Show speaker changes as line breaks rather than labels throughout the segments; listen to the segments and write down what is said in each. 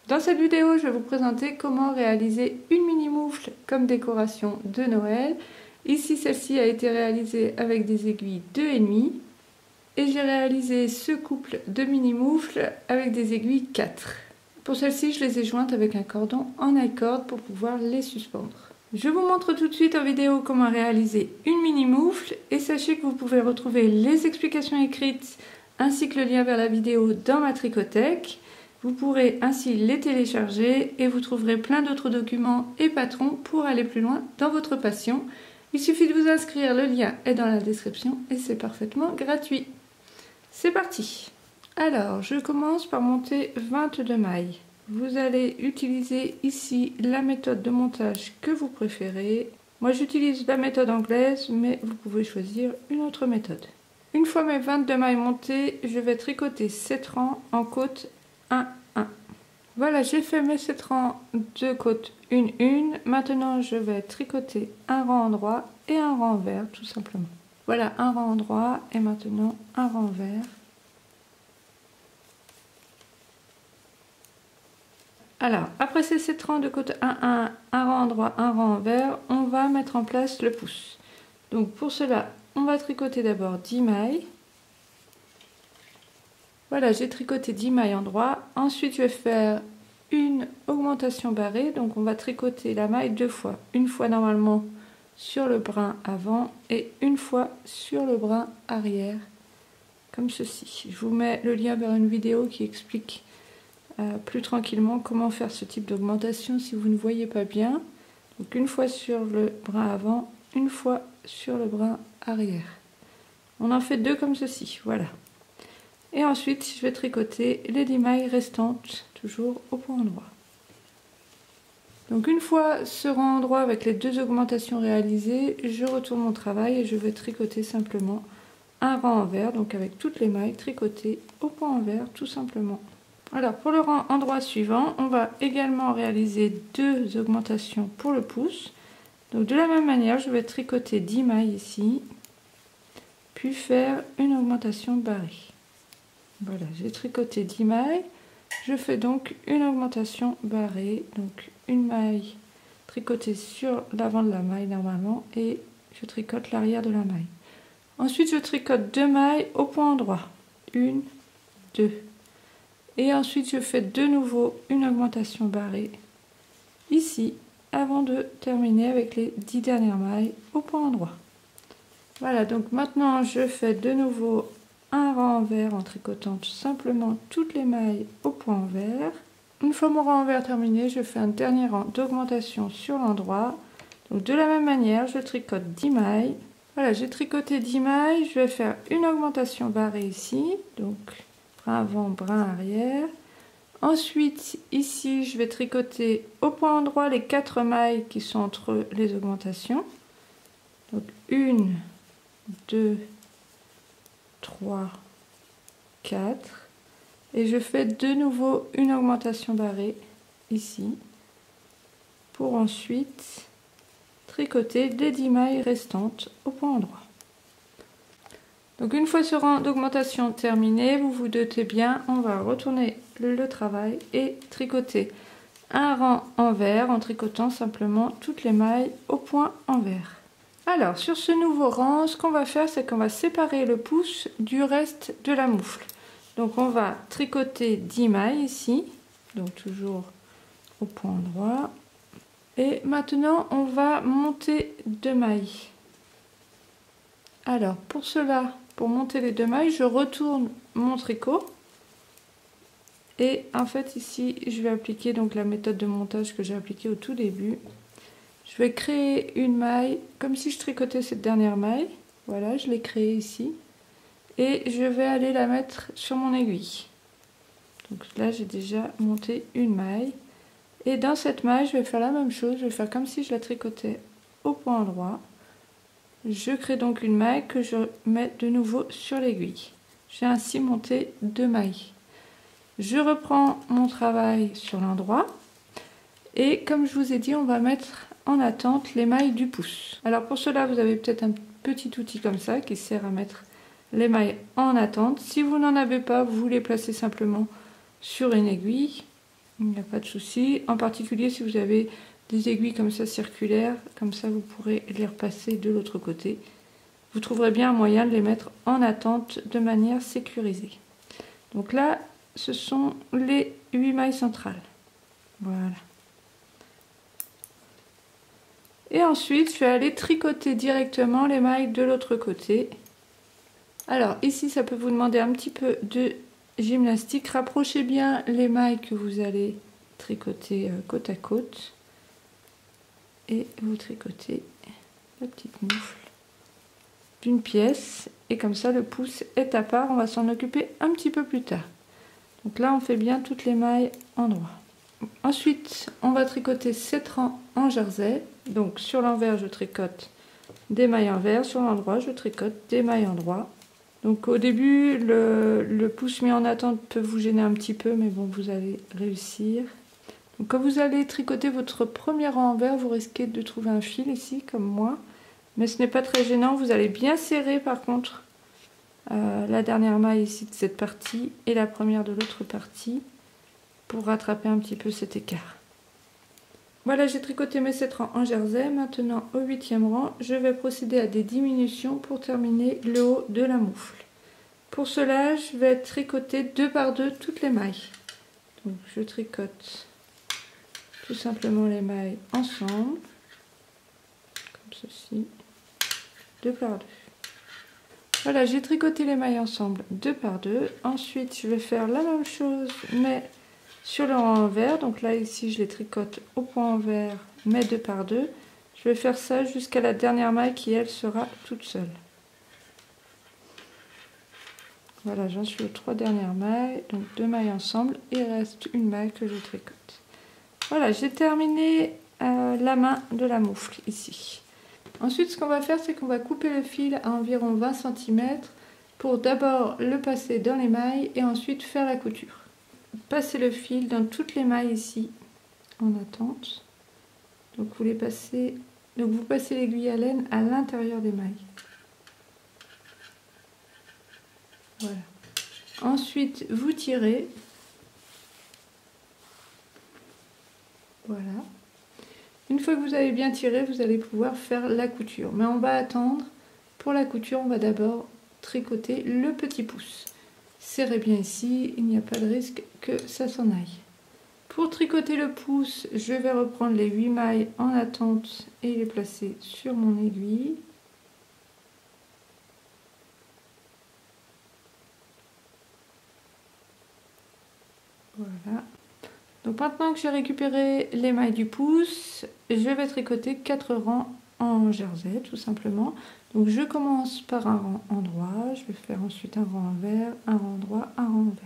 Dans cette vidéo, je vais vous présenter comment réaliser une mini moufle comme décoration de Noël. Ici, celle-ci a été réalisée avec des aiguilles 2,5 et j'ai réalisé ce couple de mini moufles avec des aiguilles 4. Pour celle-ci, je les ai jointes avec un cordon en I-cord pour pouvoir les suspendre. Je vous montre tout de suite en vidéo comment réaliser une mini moufle et sachez que vous pouvez retrouver les explications écrites ainsi que le lien vers la vidéo dans ma tricothèque. Vous pourrez ainsi les télécharger et vous trouverez plein d'autres documents et patrons pour aller plus loin dans votre passion. Il suffit de vous inscrire, le lien est dans la description et c'est parfaitement gratuit. C'est parti! Alors, je commence par monter 22 mailles. Vous allez utiliser ici la méthode de montage que vous préférez. Moi, j'utilise la méthode anglaise, mais vous pouvez choisir une autre méthode. Une fois mes 22 mailles montées, je vais tricoter 7 rangs en côte 1, 1. Voilà, j'ai fait mes 7 rangs de côte 1, 1. Maintenant, je vais tricoter un rang droit et un rang vert, tout simplement. Voilà, un rang droit et maintenant un rang vert. Alors, après ces 7 rangs de côte 1, 1, un rang droit, un rang vert, on va mettre en place le pouce. Donc pour cela, on va tricoter d'abord 10 mailles. Voilà, j'ai tricoté 10 mailles en droit. Ensuite, je vais faire une augmentation barrée. Donc on va tricoter la maille deux fois. Une fois normalement sur le brin avant et une fois sur le brin arrière, comme ceci. Je vous mets le lien vers une vidéo qui explique plus tranquillement comment faire ce type d'augmentation si vous ne voyez pas bien. Donc une fois sur le brin avant, une fois sur le brin arrière. On en fait deux comme ceci, voilà. Et ensuite je vais tricoter les 10 mailles restantes toujours au point endroit. Donc une fois ce rang endroit avec les deux augmentations réalisées, je retourne mon travail et je vais tricoter simplement un rang envers, donc avec toutes les mailles tricotées au point envers tout simplement. Alors pour le rang endroit suivant, on va également réaliser deux augmentations pour le pouce. Donc de la même manière, je vais tricoter 10 mailles ici, puis faire une augmentation barrée. Voilà, j'ai tricoté 10 mailles, je fais donc une augmentation barrée, donc une maille tricotée sur l'avant de la maille normalement et je tricote l'arrière de la maille. Ensuite, je tricote 2 mailles au point endroit, 1, 2. Et ensuite, je fais de nouveau une augmentation barrée ici, avant de terminer avec les 10 dernières mailles au point endroit. Voilà, donc maintenant, je fais de nouveau un rang envers en tricotant simplement toutes les mailles au point envers. Une fois mon rang envers terminé, je fais un dernier rang d'augmentation sur l'endroit. Donc de la même manière, je tricote 10 mailles. Voilà, j'ai tricoté 10 mailles, je vais faire une augmentation barrée ici, donc brin avant, brin arrière. Ensuite, ici, je vais tricoter au point endroit les 4 mailles qui sont entre les augmentations. Donc 1, 2, 3, 4. Et je fais de nouveau une augmentation barrée ici pour ensuite tricoter les 10 mailles restantes au point endroit. Donc une fois ce rang d'augmentation terminé, vous vous doutez bien, on va retourner le travail et tricoter un rang envers en tricotant simplement toutes les mailles au point envers. Alors sur ce nouveau rang, ce qu'on va faire, c'est qu'on va séparer le pouce du reste de la moufle. Donc on va tricoter 10 mailles ici, donc toujours au point endroit. Et maintenant on va monter 2 mailles. Alors pour cela, pour monter les 2 mailles, je retourne mon tricot. Et en fait ici, je vais appliquer donc la méthode de montage que j'ai appliquée au tout début. Je vais créer une maille comme si je tricotais cette dernière maille. Voilà, je l'ai créée ici. Et je vais aller la mettre sur mon aiguille. Donc là, j'ai déjà monté une maille. Et dans cette maille, je vais faire la même chose. Je vais faire comme si je la tricotais au point endroit. Je crée donc une maille que je mets de nouveau sur l'aiguille. J'ai ainsi monté 2 mailles. Je reprends mon travail sur l'endroit. Et comme je vous ai dit, on va mettre en attente les mailles du pouce. Alors pour cela, vous avez peut-être un petit outil comme ça qui sert à mettre les mailles en attente. Si vous n'en avez pas, vous les placez simplement sur une aiguille il n'y a pas de souci. En particulier si vous avez des aiguilles comme ça circulaires, comme ça vous pourrez les repasser de l'autre côté. Vous trouverez bien un moyen de les mettre en attente de manière sécurisée. Donc là, ce sont les 8 mailles centrales. Voilà. Et ensuite, je vais aller tricoter directement les mailles de l'autre côté. Alors ici, ça peut vous demander un petit peu de gymnastique. Rapprochez bien les mailles que vous allez tricoter côte à côte. Et vous tricotez la petite moufle d'une pièce. Et comme ça, le pouce est à part. On va s'en occuper un petit peu plus tard. Donc là, on fait bien toutes les mailles en droit. Ensuite, on va tricoter 7 rangs en jersey. Donc sur l'envers, je tricote des mailles envers. Sur l'endroit, je tricote des mailles en droit. Donc au début, le pouce mis en attente peut vous gêner un petit peu, mais bon, vous allez réussir. Donc quand vous allez tricoter votre premier rang envers, vous risquez de trouver un fil ici, comme moi. Mais ce n'est pas très gênant, vous allez bien serrer par contre la dernière maille ici de cette partie et la première de l'autre partie pour rattraper un petit peu cet écart. Voilà, j'ai tricoté mes 7 rangs en jersey. Maintenant, au 8e rang, je vais procéder à des diminutions pour terminer le haut de la moufle. Pour cela, je vais tricoter 2 par 2 toutes les mailles. Donc, je tricote tout simplement les mailles ensemble, comme ceci, 2 par 2. Voilà, j'ai tricoté les mailles ensemble 2 par 2. Ensuite, je vais faire la même chose, mais sur le rang envers. Donc là, ici, je les tricote au point envers, mais 2 par 2. Je vais faire ça jusqu'à la dernière maille qui, elle, sera toute seule. Voilà, j'en suis aux 3 dernières mailles, donc 2 mailles ensemble, et il reste une maille que je tricote. Voilà, j'ai terminé la main de la moufle ici. Ensuite, ce qu'on va faire, c'est qu'on va couper le fil à environ 20 cm pour d'abord le passer dans les mailles et ensuite faire la couture. Passez le fil dans toutes les mailles ici en attente. Donc vous les passez, donc vous passez l'aiguille à laine à l'intérieur des mailles. Voilà. Ensuite, vous tirez. Voilà. Une fois que vous avez bien tiré, vous allez pouvoir faire la couture. Mais on va attendre. Pour la couture, on va d'abord tricoter le petit pouce. Serrez bien ici, il n'y a pas de risque que ça s'en aille. Pour tricoter le pouce, je vais reprendre les 8 mailles en attente et les placer sur mon aiguille. Voilà. Donc maintenant que j'ai récupéré les mailles du pouce, je vais tricoter 4 rangs en jersey tout simplement. Donc je commence par un rang en droit, je vais faire ensuite un rang envers, un rang droit, un rang envers.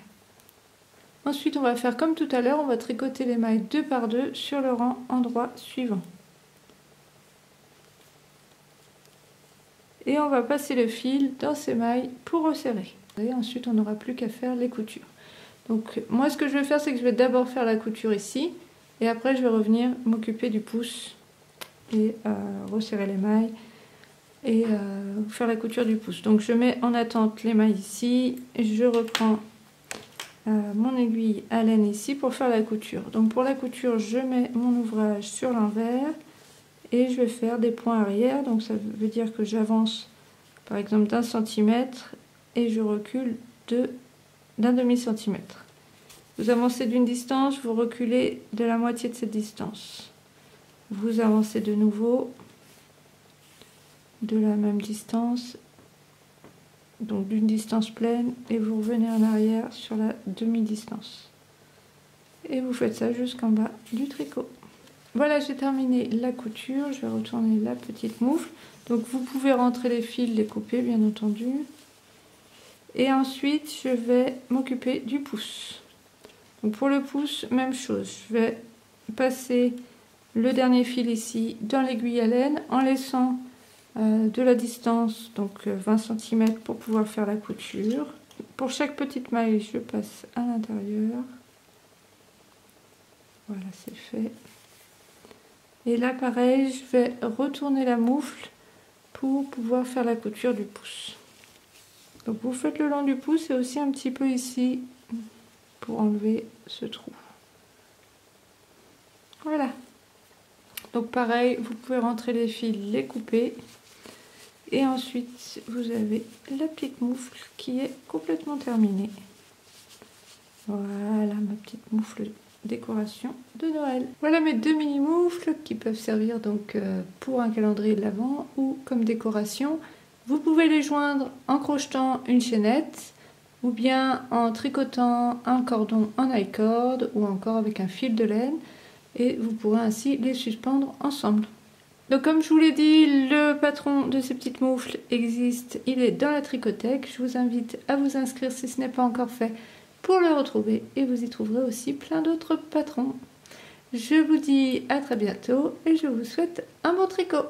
Ensuite on va faire comme tout à l'heure, on va tricoter les mailles 2 par 2 sur le rang en droit suivant. Et on va passer le fil dans ces mailles pour resserrer. Et ensuite on n'aura plus qu'à faire les coutures. Donc moi ce que je vais faire, c'est que je vais d'abord faire la couture ici et après je vais revenir m'occuper du pouce et resserrer les mailles et faire la couture du pouce. Donc je mets en attente les mailles ici, je reprends mon aiguille à laine ici pour faire la couture. Donc pour la couture, je mets mon ouvrage sur l'envers et je vais faire des points arrière. Donc ça veut dire que j'avance par exemple d'1 centimètre et je recule d'un demi-centimètre. Vous avancez d'une distance, vous reculez de la moitié de cette distance. Vous avancez de nouveau de la même distance, donc d'une distance pleine, et vous revenez en arrière sur la demi-distance. Et vous faites ça jusqu'en bas du tricot. Voilà, j'ai terminé la couture, je vais retourner la petite moufle. Donc vous pouvez rentrer les fils, les couper bien entendu. Et ensuite, je vais m'occuper du pouce. Donc pour le pouce, même chose. Je vais passer le dernier fil ici dans l'aiguille à laine en laissant de la distance, donc 20 cm pour pouvoir faire la couture. Pour chaque petite maille, je passe à l'intérieur. Voilà, c'est fait. Et là, pareil, je vais retourner la moufle pour pouvoir faire la couture du pouce. Donc vous faites le long du pouce et aussi un petit peu ici pour enlever ce trou. Voilà. Donc pareil, vous pouvez rentrer les fils, les couper. Et ensuite, vous avez la petite moufle qui est complètement terminée. Voilà ma petite moufle décoration de Noël. Voilà mes 2 mini moufles qui peuvent servir donc pour un calendrier de l'Avent ou comme décoration. Vous pouvez les joindre en crochetant une chaînette ou bien en tricotant un cordon en I-cord ou encore avec un fil de laine et vous pourrez ainsi les suspendre ensemble. Donc comme je vous l'ai dit, le patron de ces petites moufles existe, il est dans la tricothèque. Je vous invite à vous inscrire si ce n'est pas encore fait pour le retrouver et vous y trouverez aussi plein d'autres patrons. Je vous dis à très bientôt et je vous souhaite un bon tricot.